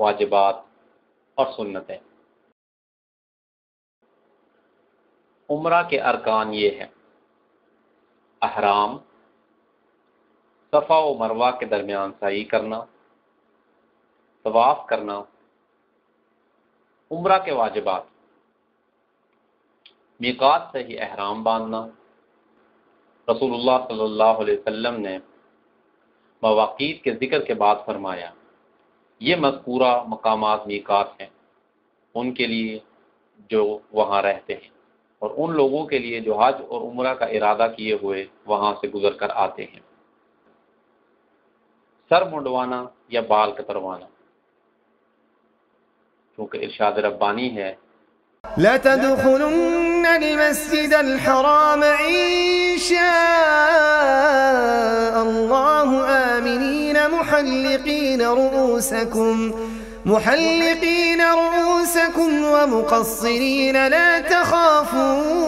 واجبات اور سنتیں۔ عمرہ کے ارکان یہ ہیں: احرام، صفا و مروہ کے درمیان سعی کرنا، طواف کرنا۔ عمرہ کے واجبات: میقات سے ہی احرام باندھنا۔ رسول اللہ صلی اللہ علیہ وسلم نے مواقیت کے ذکر کے بعد فرمایا، یہ مذکورہ مقامات میقات ہیں ان کے لیے جو وہاں رہتے ہیں، اور ان لوگوں کے لیے جو حج اور عمرہ کا ارادہ کیے ہوئے وہاں سے گزر کر آتے ہیں۔ سر منڈوانا یا بال کتروانا، کیونکہ ارشاد ربانی ہے، لَتَدْخُلُنَّ الْمَسْجِدَ الْحَرَامَ إِن شَاءَ اللَّهُ آمِنِينَ محلقين رؤوسكم ومقصرين لا تخافون۔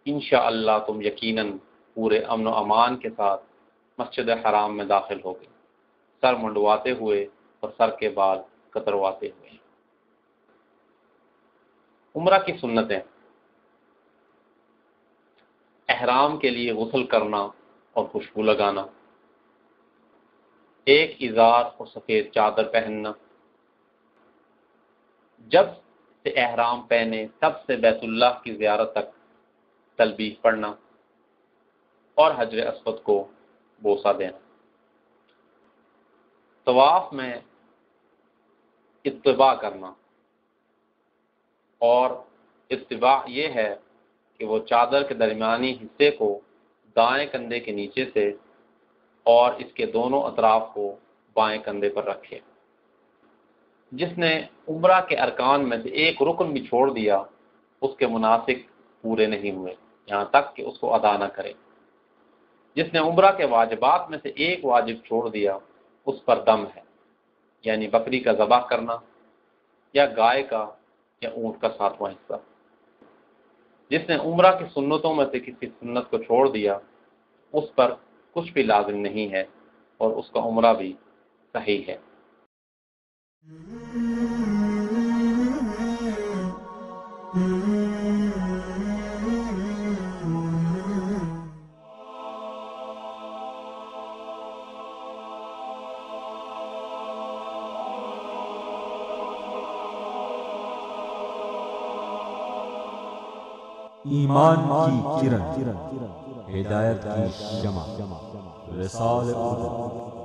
انشاءاللہ تم یقیناً پورے امن و امان کے ساتھ مسجد حرام میں داخل ہوگے، سر منڈواتے ہوئے اور سر کے بال کترواتے ہوئے۔ عمرہ کی سنتیں: احرام کے لیے غسل کرنا اور خوشبو لگانا، ایک ازار اور سفید چادر پہننا، جب سے احرام پہنے تب سے بیت اللہ کی زیارت تک تلبیہ پڑھنا اور حجر اسود کو بوسہ دینا۔ طواف میں اتباع کرنا، اور اتباع یہ ہے کہ وہ چادر کے درمیانی حصے کو دائیں کندھے کے نیچے سے اور اس کے دونوں اطراف کو بائیں کندھے پر رکھے۔ جس نے عمرہ کے ارکان میں سے ایک رکن بھی چھوڑ دیا اس کے مناسک پورے نہیں ہوئے یہاں تک کہ اس کو ادا نہ کرے۔ جس نے عمرہ کے واجبات میں سے ایک واجب چھوڑ دیا اس پر دم ہے، یعنی بکری کا ذبح کرنا یا گائے کا یا اونٹ کا 7واں حصہ۔ جس نے عمرہ کی سنتوں میں سے کسی سنت کو چھوڑ دیا اس پر کچھ بھی لازم نہیں ہے اور اس کا عمرہ بھی صحیح ہے۔ ایمان کی کرن، ہدایت کی شمع، رسال اردو۔